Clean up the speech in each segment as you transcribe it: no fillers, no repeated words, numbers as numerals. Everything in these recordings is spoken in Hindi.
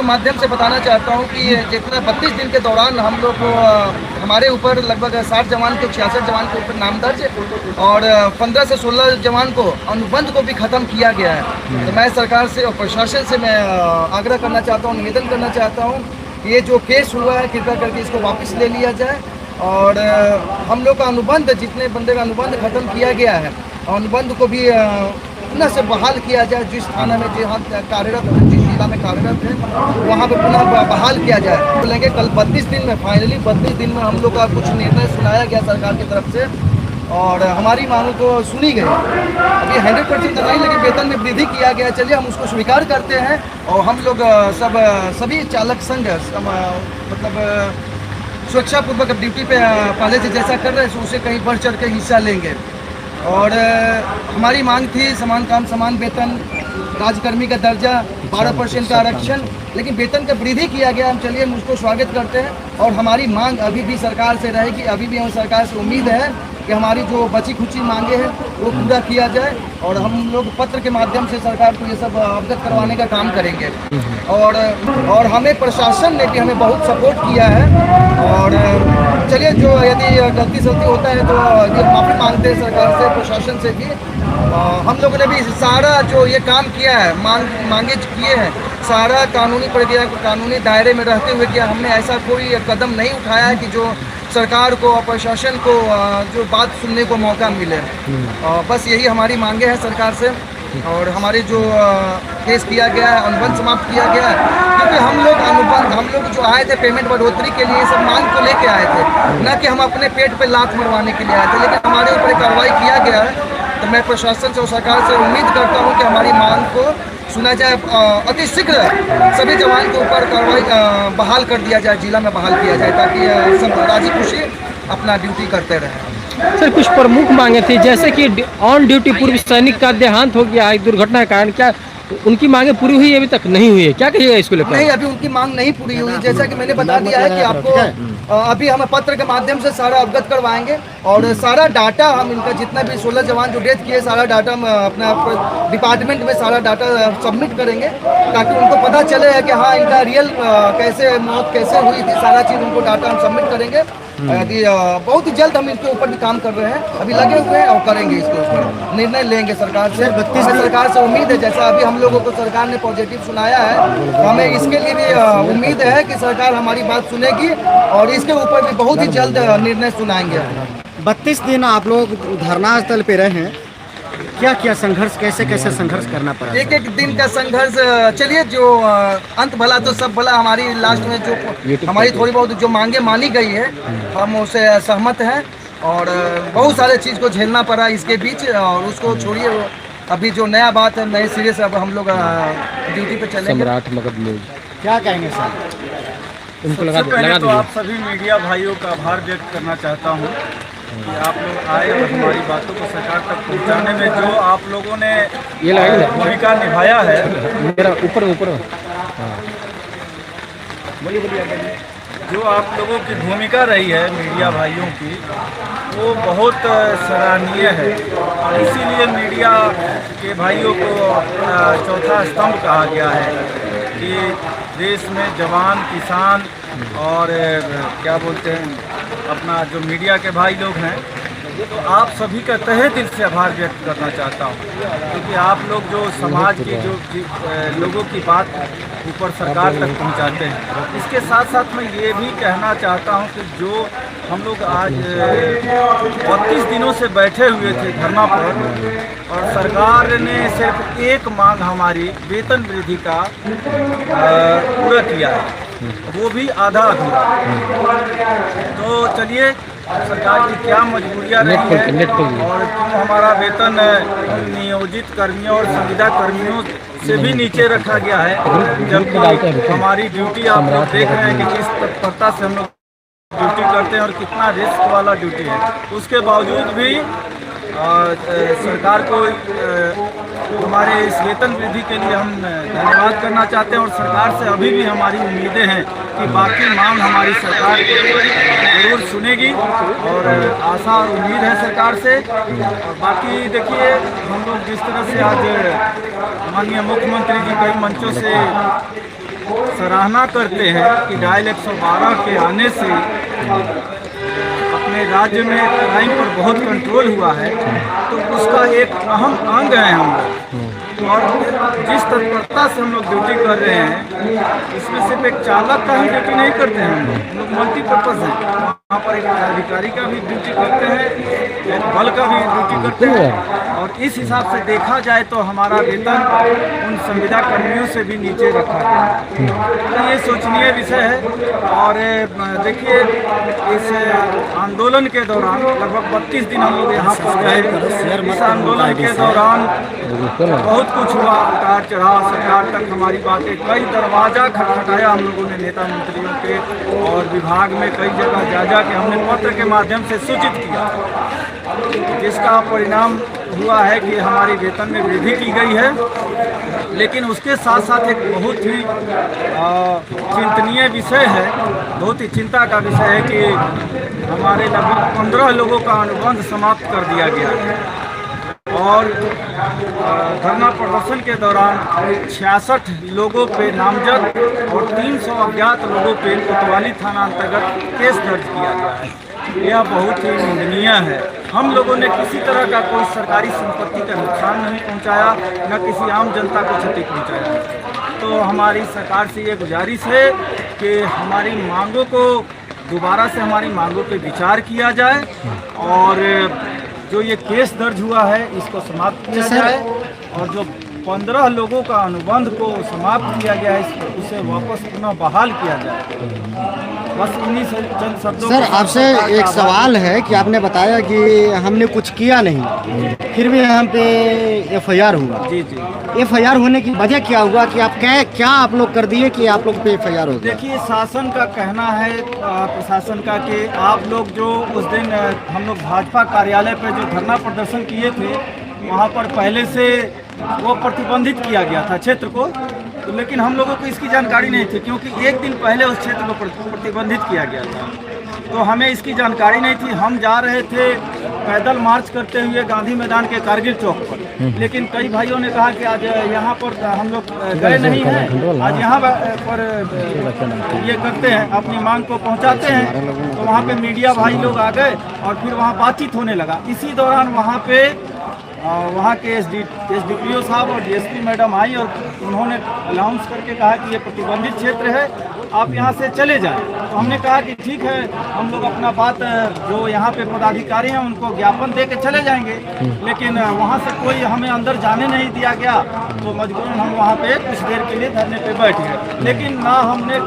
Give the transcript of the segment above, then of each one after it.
माध्यम से बताना चाहता हूं कि जितना 32 दिन के दौरान हम लोग को हमारे ऊपर लगभग 60 जवान को 66 जवान के ऊपर नाम दर्ज और 15 से 16 जवान को अनुबंध को भी ख़त्म किया गया है। तो मैं सरकार से और प्रशासन से मैं आग्रह करना चाहता हूँ, निवेदन करना चाहता हूँ कि ये जो केस हुआ है कृपया करके इसको वापस ले लिया जाए और हम लोग का अनुबंध, जितने बंदे का अनुबंध ख़त्म किया गया है, अनुबंध को भी पुनः से बहाल किया जाए। जिस थाना में जहाँ कार्यरत है, जिस जिला में कार्यरत है, वहाँ पे पुनः बहाल किया जाए। बोलेंगे कल 32 दिन में, फाइनली 32 दिन में हम लोग का कुछ निर्णय सुनाया गया सरकार की तरफ से और हमारी मांगों को सुनी गई। अभी 100% तो नहीं, लेकिन वेतन में वृद्धि किया गया। चलिए हम उसको स्वीकार करते हैं और हम लोग सभी चालक संघ मतलब सुरक्षापूर्वक ड्यूटी पे पहले से जैसा कर रहे हैं उससे कहीं बढ़ चढ़ के हिस्सा लेंगे। और हमारी मांग थी समान काम समान वेतन, राजकर्मी का दर्जा, 12% का आरक्षण, लेकिन वेतन का वृद्धि किया गया। हम चलिए हम उसको स्वागत करते हैं और हमारी मांग अभी भी सरकार से रहेगी। अभी भी हम सरकार से उम्मीद है कि हमारी जो बची खुची मांगे हैं वो पूरा किया जाए और हम लोग पत्र के माध्यम से सरकार को ये सब अवगत करवाने का काम करेंगे। और हमें प्रशासन ने भी हमें बहुत सपोर्ट किया है और चलिए जो यदि गलती सलती होता है तो माफ़ी मांगते हैं सरकार से, प्रशासन से भी। हम लोगों ने भी सारा जो ये काम किया है, मांगे किए हैं, सारा कानूनी प्रक्रिया को कानूनी दायरे में रहते हुए किया। हमने ऐसा कोई कदम नहीं उठाया है कि जो सरकार को और प्रशासन को जो बात सुनने को मौका मिले। बस यही हमारी मांगे हैं सरकार से। और हमारे जो केस किया गया है, अनुबंध समाप्त किया गया है, क्योंकि हम लोग जो आए थे पेमेंट बढ़ोतरी के लिए सब मांग को लेके आए थे, न कि हम अपने पेट पे लात मरवाने के लिए आए थे। लेकिन हमारे ऊपर कार्रवाई किया गया है तो मैं प्रशासन से और सरकार से उम्मीद करता हूँ कि हमारी मांग को सुना जाए, अति शीघ्र सभी जवान के ऊपर कार्रवाई बहाल कर दिया जाए, जिला में बहाल किया जाए, ताकि सब राजी खुशी अपना ड्यूटी करते रहें। सर कुछ प्रमुख मांगे थी, जैसे कि ऑन ड्यूटी पूर्व सैनिक का देहांत हो गया है दुर्घटना के कारण, क्या उनकी मांगे पूरी हुई अभी तक नहीं हुई है? क्या कहिएगा इसको लेकर? नहीं, अभी उनकी मांग नहीं पूरी हुई। जैसा कि मैंने बता दिया है कि आपको अभी हम पत्र के माध्यम से सारा अवगत करवाएंगे और सारा डाटा हम इनका जितना भी 16 जवान जो डेथ किए सारा डाटा हम अपना डिपार्टमेंट में सारा डाटा सबमिट करेंगे, ताकि उनको पता चले कि हाँ इनका रियल कैसे मौत कैसे हुई थी, सारा चीज़ उनको डाटा हम सबमिट करेंगे। यदि बहुत ही जल्द हम इसके ऊपर भी काम कर रहे हैं, अभी लगे हुए हैं और करेंगे, इसके ऊपर निर्णय लेंगे सरकार से। 32 सरकार से उम्मीद है, जैसा अभी हम लोगों को सरकार ने पॉजिटिव सुनाया है, तो हमें इसके लिए भी उम्मीद है कि सरकार हमारी बात सुनेगी और इसके ऊपर भी बहुत ही जल्द निर्णय सुनाएंगे। 32 दिन आप लोग धरना स्थल पे रहे हैं, क्या क्या संघर्ष, कैसे कैसे संघर्ष करना पड़ा? एक एक दिन का संघर्ष, चलिए जो अंत भला तो सब भला। हमारी लास्ट में जो हमारी थोड़ी बहुत जो मांगे मानी गई है हम उससे सहमत हैं और बहुत सारे चीज़ को झेलना पड़ा इसके बीच। और उसको छोड़िए, अभी जो नया बात है, नए सिरे से अब हम लोग ड्यूटी पे चलेंगे। सम्राट मगध न्यूज क्या कहेंगे सर? सबसे पहले तो आप सभी मीडिया भाइयों का आभार व्यक्त करना चाहता हूँ कि आप लोग आए और हमारी बातों को सरकार तक पहुँचाने में जो आप लोगों ने भूमिका निभाया है। मेरा ऊपर जो आप लोगों की भूमिका रही है मीडिया भाइयों की, वो बहुत सराहनीय है। इसीलिए मीडिया के भाइयों को चौथा स्तंभ कहा गया है कि देश में जवान, किसान और क्या बोलते हैं अपना जो मीडिया के भाई लोग हैं, तो आप सभी का तहे दिल से आभार व्यक्त करना चाहता हूँ, क्योंकि आप लोग जो समाज की जो लोगों की बात ऊपर सरकार तक पहुँचाते हैं। इसके साथ साथ मैं ये भी कहना चाहता हूँ कि जो हम लोग आज 32 दिनों से बैठे हुए थे धरना पर और सरकार ने सिर्फ एक मांग हमारी वेतन वृद्धि का पूरा किया है, वो भी आधा अधूरा। तो चलिए सरकार की क्या मजबूरियाँ रही है और क्यों हमारा वेतन नियोजित कर्मियों और संविदा कर्मियों से भी नीचे रखा गया है, जबकि हमारी ड्यूटी आप लोग देख रहे हैं कि किस तत्परता से हम लोग ड्यूटी करते हैं और कितना रिस्क वाला ड्यूटी है। उसके बावजूद भी सरकार को हमारे इस वेतन वृद्धि के लिए हम धन्यवाद करना चाहते हैं और सरकार से अभी भी हमारी उम्मीदें हैं कि बाकी मांग हमारी सरकार जरूर सुनेगी और आशा और उम्मीद है सरकार से। और बाकी देखिए हम लोग जिस तरह से आज माननीय मुख्यमंत्री जी कई मंचों से सराहना करते हैं कि डायल 112 के आने से अपने राज्य में क्राइम पर बहुत कंट्रोल हुआ है, तो उसका एक अहम अंग है हम लोग। और जिस तत्परता से हम लोग ड्यूटी कर रहे हैं, इसमें सिर्फ एक चालक का ही ड्यूटी नहीं करते हैं, हम लोग मल्टीपर्पज़ हैं। वहाँ पर एक अधिकारी का भी ड्यूटी करते हैं, एक बल का भी ड्यूटी करते हैं। और इस हिसाब से देखा जाए तो हमारा वेतन उन संविदा कर्मियों से भी नीचे रखा गया है। तो ये सोचनीय विषय है। और देखिए, इस आंदोलन के दौरान लगभग 32 दिन हम लोग यहाँ पर रहे। इस आंदोलन के दौरान बहुत कुछ हुआ, उतार चढ़ाव, सरकार तक हमारी बातें, कई दरवाज़ा खटखटाया हम लोगों ने नेता मंत्रियों के, और विभाग में कई जगह जा जा के हमने पत्र के माध्यम से सूचित किया, जिसका परिणाम हुआ है कि हमारी वेतन में वृद्धि की गई है। लेकिन उसके साथ साथ एक बहुत ही चिंतनीय विषय है, बहुत ही चिंता का विषय है कि हमारे लगभग 15 लोगों का अनुबंध समाप्त कर दिया गया है। और धरना प्रदर्शन के दौरान 66 लोगों पे नामजद और 300 अज्ञात लोगों पे कोतवाली थाना अंतर्गत केस दर्ज किया गया है। यह बहुत ही निंदनीय है। हम लोगों ने किसी तरह का कोई सरकारी संपत्ति का नुकसान नहीं पहुंचाया, न किसी आम जनता को क्षति पहुंचाया। तो हमारी सरकार से ये गुजारिश है कि हमारी मांगों को दोबारा से हमारी मांगों पे विचार किया जाए, और जो ये केस दर्ज हुआ है इसको समाप्त किया जाए, और जो 15 लोगों का अनुबंध को समाप्त किया गया है उसे वापस पुनः बहाल किया जाए। बस इन्हीं से चंद शब्दों। सर, आपसे एक सवाल है कि आपने बताया कि हमने कुछ किया नहीं, फिर भी हम पे FIR हुआ। जी जी। FIR होने की वजह क्या हुआ कि आप क्या आप लोग कर दिए कि आप लोग पे FIR हो गया? देखिए, शासन का कहना है, प्रशासन का, कि आप लोग जो उस दिन हम लोग भाजपा कार्यालय पर जो धरना प्रदर्शन किए थे, वहाँ पर पहले से वो प्रतिबंधित किया गया था क्षेत्र को, तो लेकिन हम लोगों को इसकी जानकारी नहीं थी, क्योंकि एक दिन पहले उस क्षेत्र को प्रतिबंधित किया गया था। तो हमें इसकी जानकारी नहीं थी। हम जा रहे थे पैदल मार्च करते हुए गांधी मैदान के कारगिल चौक पर, लेकिन कई भाइयों ने कहा कि आज यहाँ पर हम लोग गए नहीं हैं, आज यहाँ पर ये करते हैं, अपनी मांग को पहुँचाते हैं। तो वहाँ पे मीडिया भाई लोग आ गए और फिर वहाँ बातचीत होने लगा। इसी दौरान वहाँ पे वहाँ के SDPO साहब और DSP मैडम आई और उन्होंने अनाउंस करके कहा कि ये प्रतिबंधित क्षेत्र है, आप यहाँ से चले जाएं। तो हमने कहा कि ठीक है, हम लोग अपना बात जो यहाँ पे पदाधिकारी हैं उनको ज्ञापन दे के चले जाएंगे, लेकिन वहाँ से कोई हमें अंदर जाने नहीं दिया गया। तो मजबूरन हम वहाँ पे कुछ देर के लिए धरने पे बैठ गए, लेकिन ना हमने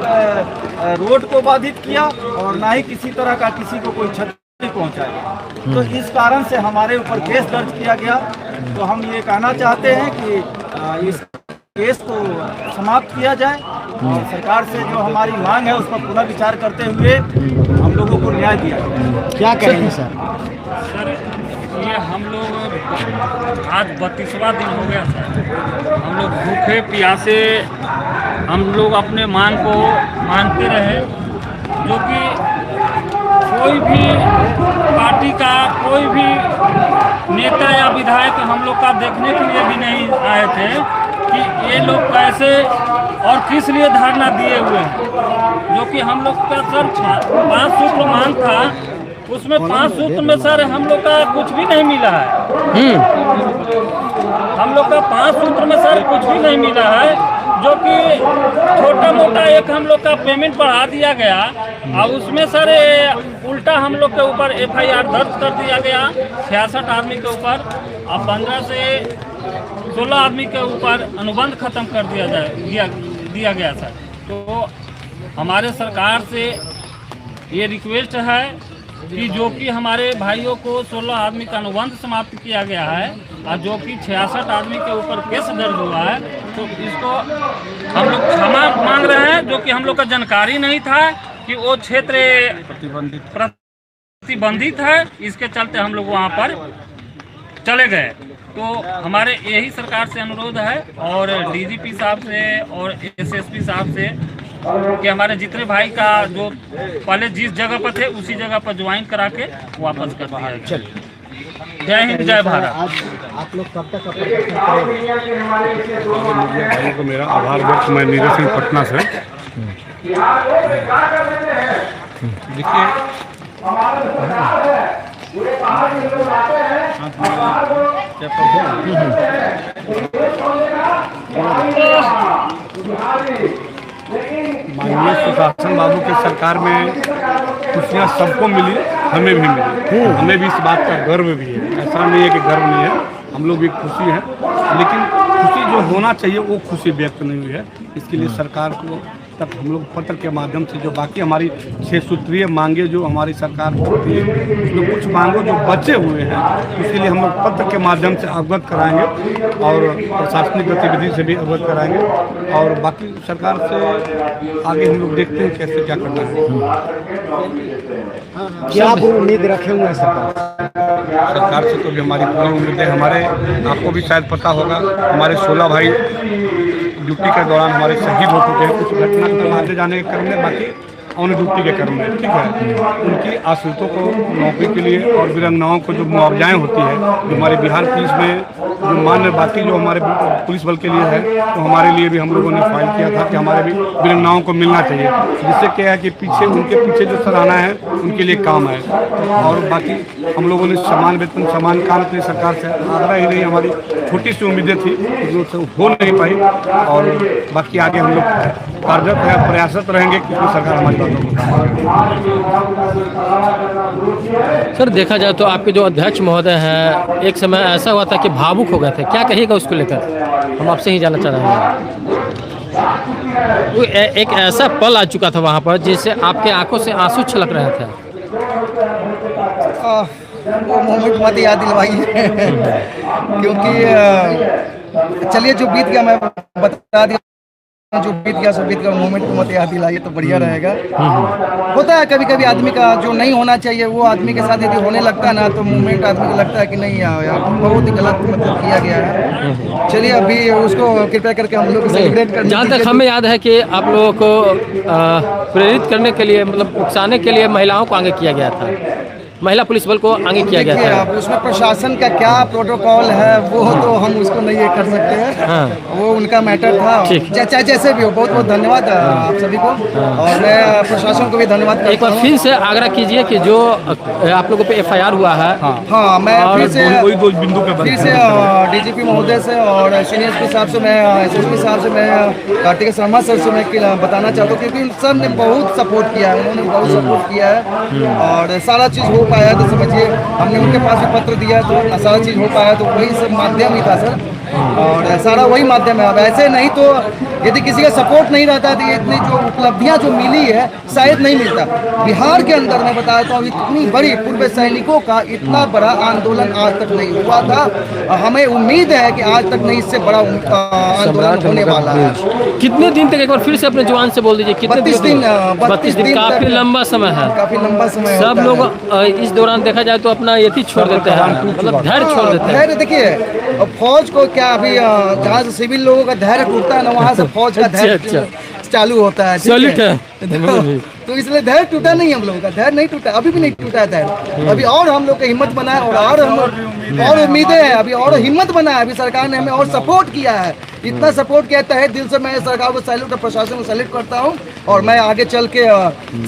रोड को बाधित किया और ना ही किसी तरह का किसी को कोई क्षति पहुंचाया। तो इस कारण से हमारे ऊपर केस दर्ज किया गया। तो हम ये कहना चाहते हैं कि इस केस को समाप्त किया जाए और सरकार से जो हमारी मांग है उस पर पुनः विचार करते हुए हम लोगों को न्याय दिया जाए। क्या करेंगे सर? सर, ये हम लोग आज 32वां दिन हो गया सर। हम लोग भूखे प्यासे हम लोग अपने मांग को मानते रहे, जो कि कोई भी पार्टी का कोई भी नेता या विधायक हम लोग का देखने के लिए भी नहीं आए थे कि ये लोग कैसे और किस लिए धरना दिए हुए हैं। जो कि हम लोग का सर 5 सूत्र मांग था, उसमें 5 सूत्र में सर हम लोग का कुछ भी नहीं मिला है। हम लोग का 5 सूत्र में सर कुछ भी नहीं मिला है, जो कि छोटा मोटा एक हम लोग का पेमेंट बढ़ा दिया गया और उसमें सर उल्टा हम लोग के ऊपर FIR दर्ज कर दिया गया 66 आदमी के ऊपर, और 15 से 16 आदमी के ऊपर अनुबंध खत्म कर दिया गया सर। तो हमारे सरकार से ये रिक्वेस्ट है कि जो कि हमारे भाइयों को 16 आदमी का अनुबंध समाप्त किया गया है और जो कि 66 आदमी के ऊपर केस दर्ज हुआ है, तो इसको हम लोग क्षमा मांग रहे हैं, जो कि हम लोग का जानकारी नहीं था कि वो क्षेत्र प्रतिबंधित है। इसके चलते हम लोग वहाँ पर चले गए। तो हमारे यही सरकार से अनुरोध है और DGP साहब से और SSP साहब से कि हमारे जितने भाई का जो पहले जिस जगह पर थे उसी जगह पर ज्वाइन करा के वापस कर दिया जाए। जय हिंद जय भारत। आज आप लोग कब तक प्रदर्शन करेंगे? भाइयों को मेरा आभार व्यक्त। मैं नीरज सिंह पटना से। देखिए माननीय सुशासन बाबू की सरकार में खुशियाँ सबको मिली, हमें भी मिली। हमें भी इस बात का गर्व भी है। ऐसा नहीं है कि गर्व नहीं है, हम लोग भी खुशी हैं, लेकिन खुशी जो होना चाहिए वो खुशी व्यक्त नहीं हुई है। इसके लिए सरकार को तक हम लोग पत्र के माध्यम से जो बाकी हमारी 6 सूत्रीय मांगे जो हमारी सरकार को होती है, उसमें कुछ मांगों जो बचे हुए हैं उसके लिए हम लोग पत्र के माध्यम से अवगत कराएंगे और प्रशासनिक गतिविधि से भी अवगत कराएंगे और बाकी सरकार से आगे हम लोग देखते हैं कैसे क्या करना है। क्या आप उम्मीद रखे हुए हैं सरकार से? तो भी हमारी पूरी उम्मीद है। हमारे आपको भी शायद पता होगा, हमारे 16 भाई ड्यूटी के दौरान हमारे शहीद हो चुके हैं, कुछ घटना मारने जाने के क्रम में, बाकी ऑन ड्यूटी के क्रम में, ठीक है। उनकी आश्रितों को नौकरी के लिए और वीरंगनाओं को जो मुआवजाएँ होती है, जो हमारे बिहार पुलिस में जो मान्य बाकी जो हमारे पुलिस बल के लिए है, तो हमारे लिए भी हम लोगों ने फाइल किया था कि हमारे भी वीरंगनाओं को मिलना चाहिए, जिससे क्या है कि पीछे उनके पीछे जो सराहना है उनके लिए काम है। और बाकी हम लोगों ने समान वेतन समान काम अपनी सरकार से आग्रह ही नहीं, हमारी छोटी सी उम्मीदें थी जो हो नहीं पाई और बाकी आगे हम लोग कार्यरत है, प्रयासरत रहेंगे कि सरकार हमारी बातों को। सर देखा जाए तो आपके जो अध्यक्ष महोदय हैं, एक समय ऐसा हुआ था कि भावुक हो गए थे, क्या कहिएगा उसको लेकर? हम आपसे ही जानना चाह रहे हैं। वो एक ऐसा पल आ चुका था वहाँ पर जिससे आपके आंखों से आंसू छलक रहे थे। वो मोमेंट मत याद दिलवाइए क्योंकि चलिए जो बीत गया मैं बता दिया, जो बीत गया सो बीत गया, मोमेंट को मत याद दिलाइए तो बढ़िया रहेगा। होता है कभी कभी आदमी का जो नहीं होना चाहिए वो आदमी के साथ यदि होने लगता है ना, तो मोमेंट आदमी को लगता है कि नहीं यार बहुत ही गलत मतलब किया गया है। चलिए अभी उसको कृपया करके हम लोग सेलिब्रेट करने, जहाँ तक हमें याद है कि आप लोगों को प्रेरित करने के लिए, मतलब उकसाने के लिए महिलाओं को आगे किया गया था, महिला पुलिस बल को आगे किया गया था। अब उसमें प्रशासन का क्या प्रोटोकॉल है वो तो हम उसको नहीं ये कर सकते हैं। हाँ। वो उनका मैटर था। चाहे जैसे भी हो, बहुत बहुत धन्यवाद आप सभी को। और मैं प्रशासन को भी धन्यवाद करता हूं। एक बार फिर से आग्रह कीजिए कि जो आप लोगों पे FIR हुआ है, हाँ मैं फिर से वही 2 बिंदु पे DGP महोदय से और सीनियर SP साहब से, मैं SSP साहब से, मैं कार्तिक शर्मा सर से मैं बताना चाहता हूँ क्योंकि उन सब ने बहुत सपोर्ट किया है, उन्होंने बहुत सपोर्ट किया है और सारा चीज़ हो पाया तो समझिए हमने उनके पास भी पत्र दिया तो सारा चीज़ हो पाया, तो वही सब माध्यम ही था सर और सारा वही माध्यम है। अब ऐसे नहीं तो यदि किसी का सपोर्ट नहीं रहता तो ये इतनी जो उपलब्धियां जो मिली है शायद नहीं मिलता। बिहार के अंदर मैं बताया तो इतनी बड़ी पूर्व सैनिकों का इतना बड़ा आंदोलन आज तक नहीं हुआ था। हमें उम्मीद है कि आज तक नहीं इससे बड़ा आंदोलन होने वाला है। कितने दिन तक, एक बार फिर से अपने जवान से बोल दीजिए, कितने 32 दिन 32 दिन काफी लंबा समय है, काफी लंबा समय। सब लोग इस दौरान देखा जाए तो अपना यति छोड़ देते हैं, मतलब धैर्य छोड़ देते हैं। धैर्य देखिए फौज को क्या अभी जहाँ से सिविल लोगों का धैर्य टूटता है ना, वहाँ से फौज का धैर्य चालू होता है। सैल्यूट है। तो इसलिए धैर्य टूटा नहीं, हम लोगों का धैर्य नहीं टूटा, अभी भी नहीं टूटा है धैर्य। अभी और हम लोग का हिम्मत बना है और हम और उम्मीदें हैं, अभी और हिम्मत बना है। अभी सरकार ने हमें और सपोर्ट किया है, इतना सपोर्ट किया है दिल से। मैं सरकार को सैल्यूट और प्रशासन को सैल्यूट करता हूँ और मैं आगे चल के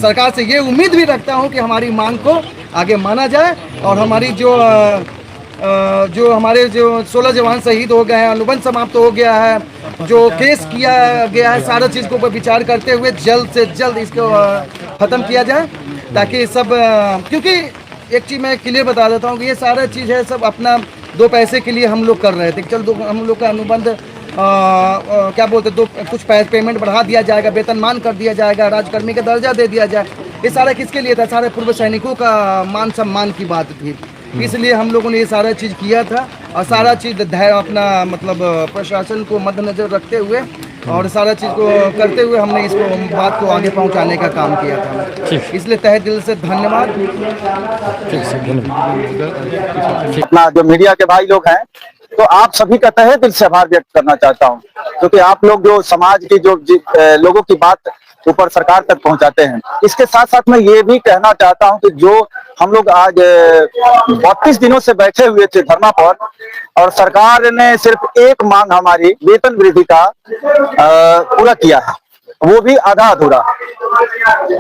सरकार से ये उम्मीद भी रखता हूँ कि हमारी मांग को आगे माना जाए और हमारी जो हमारे जो 16 जवान शहीद हो गए हैं, अनुबंध समाप्त हो गया है, जो केस किया गया है, सारा चीज़ को ऊपर विचार करते हुए जल्द से जल्द इसको ख़त्म किया जाए ताकि सब, क्योंकि एक चीज़ मैं क्लियर बता देता हूँ कि ये सारा चीज़ है सब अपना 2 पैसे के लिए हम लोग कर रहे थे। चल हम लोग का अनुबंध क्या बोलते कुछ पेमेंट बढ़ा दिया जाएगा, वेतनमान कर दिया जाएगा, राजकर्मी का दर्जा दे दिया जाए। ये सारा किसके लिए था? सारे पूर्व सैनिकों का मान सम्मान की बात थी, इसलिए हम लोगों ने ये सारा चीज़ किया था और सारा चीज़ धैर्य अपना मतलब प्रशासन को मद्देनजर रखते हुए और सारा चीज़ को करते हुए हमने इसको बात को आगे पहुंचाने का काम किया था। इसलिए तहे दिल से धन्यवाद। अपना जो मीडिया के भाई लोग हैं, तो आप सभी का तहे दिल से आभार व्यक्त करना चाहता हूं क्योंकि आप लोग जो समाज की जो लोगों की बात ऊपर सरकार तक पहुंचाते हैं। इसके साथ साथ मैं ये भी कहना चाहता हूं कि जो हम लोग आज 32 दिनों से बैठे हुए थे धरना पर, और सरकार ने सिर्फ एक मांग हमारी वेतन वृद्धि का पूरा किया है, वो भी आधा अधूरा।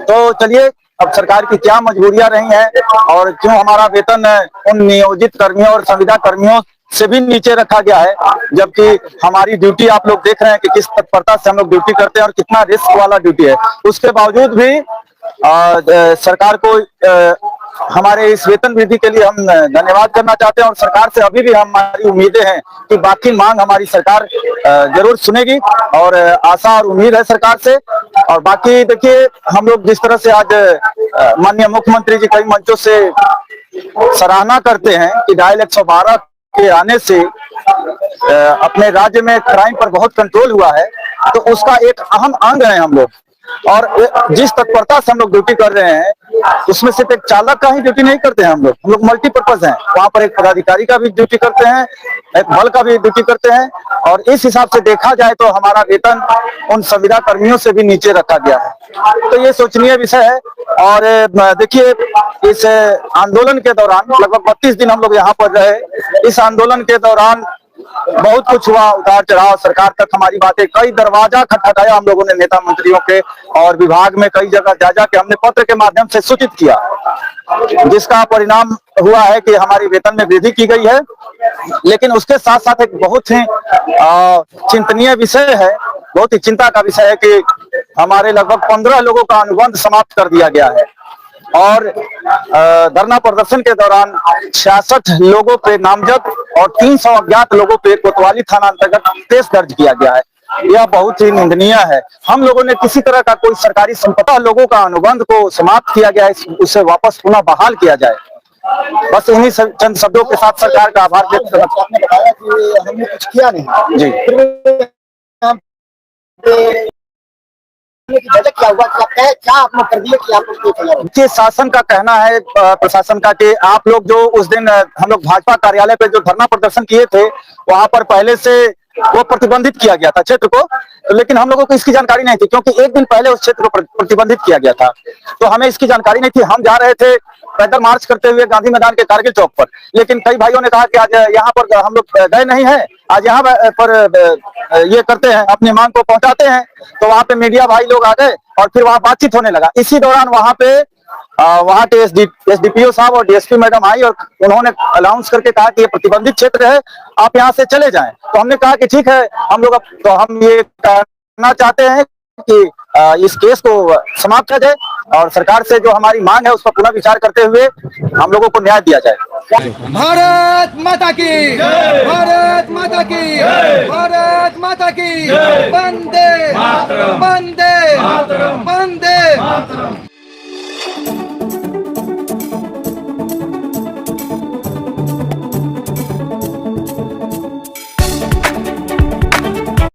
तो चलिए, अब सरकार की क्या मजबूरियां रही हैं और क्यों हमारा वेतन उन नियोजित कर्मियों और संविदा कर्मियों से भी नीचे रखा गया है, जबकि हमारी ड्यूटी आप लोग देख रहे हैं कि किस तत्परता से हम लोग ड्यूटी करते हैं और कितना रिस्क वाला ड्यूटी है। उसके बावजूद भी सरकार को हमारे इस वेतन वृद्धि के लिए हम धन्यवाद करना चाहते हैं, और सरकार से अभी भी हमारी उम्मीदें हैं कि बाकी मांग हमारी सरकार जरूर सुनेगी, और आशा और उम्मीद है सरकार से। और बाकी देखिए, हम लोग जिस तरह से आज माननीय मुख्यमंत्री जी कई मंचों से सराहना करते हैं कि डायल 112 के आने से अपने राज्य में क्राइम पर बहुत कंट्रोल हुआ है, तो उसका एक अहम अंग है हम लोग। और जिस तत्परता से हम लोग ड्यूटी कर रहे हैं, उसमें सिर्फ एक चालक का ही ड्यूटी नहीं करते हैं, हम लोग मल्टीपर्पज हैं। वहां पर एक पदाधिकारी का भी ड्यूटी करते हैं, एक बल का भी ड्यूटी करते हैं, और इस हिसाब से देखा जाए तो हमारा वेतन उन संविदा कर्मियों से भी नीचे रखा गया है। तो ये सोचनीय विषय है। और देखिए, इस आंदोलन के दौरान लगभग 32 दिन हम लोग यहाँ पर रहे। इस आंदोलन के दौरान बहुत कुछ हुआ, उतार चढ़ाव, सरकार तक हमारी बातें, कई दरवाजा खटखटाया हम लोगों ने नेता मंत्रियों के, और विभाग में कई जगह जा जाके हमने पत्र के माध्यम से सूचित किया, जिसका परिणाम हुआ है कि हमारी वेतन में वृद्धि की गई है। लेकिन उसके साथ साथ एक बहुत ही चिंतनीय विषय है, बहुत ही चिंता का विषय है कि हमारे लगभग 15 लोगों का अनुबंध समाप्त कर दिया गया है, और धरना प्रदर्शन के दौरान 66 लोगों पे नामजद और 300 अज्ञात लोगों पे कोतवाली थाना अंतर्गत केस दर्ज किया गया है। यह बहुत ही निंदनीय है। हम लोगों ने किसी तरह का कोई सरकारी संपदा, लोगों का अनुबंध को समाप्त किया गया है, उसे वापस पुनः बहाल किया जाए। बस इन्हीं चंद शब्दों के साथ सरकार का आभार व्यक्त करना। आपने बताया कि हमने कुछ किया नहीं जी, क्या हुआ, क्या आपने कर दिया कि आप उसको कि शासन का कहना है, प्रशासन का, कि आप लोग जो उस दिन हम लोग भाजपा कार्यालय पे जो धरना प्रदर्शन किए थे, वहां पर पहले से वो प्रतिबंधित किया गया था क्षेत्र को, लेकिन हम लोगों को इसकी जानकारी नहीं थी, क्योंकि एक दिन पहले उस क्षेत्र को प्रतिबंधित किया गया था, तो हमें इसकी जानकारी नहीं थी। हम जा रहे थे पैदल मार्च करते हुए गांधी मैदान के कारगिल चौक पर, लेकिन कई भाइयों ने कहा कि आज यहाँ पर हम लोग गए नहीं है, आज यहाँ पर ये करते हैं, अपनी मांग को पहुंचाते हैं। तो वहां पे मीडिया भाई लोग आ गए और फिर वहां बातचीत होने लगा। इसी दौरान वहां पे वहां के एसडीपीओ साहब और डीएसपी मैडम आई, और उन्होंने अनाउंस करके कहा कि ये प्रतिबंधित क्षेत्र है, आप यहाँ से चले जाएं। तो हमने कहा कि ठीक है, हम ये कहना चाहते हैं कि इस केस को समाप्त किया जाए, और सरकार से जो हमारी मांग है उस पर पुनः विचार करते हुए हम लोगों को न्याय दिया जाए। भारत माता की, भारत माता की, भारत माता की, वंदे वंदे वंदे।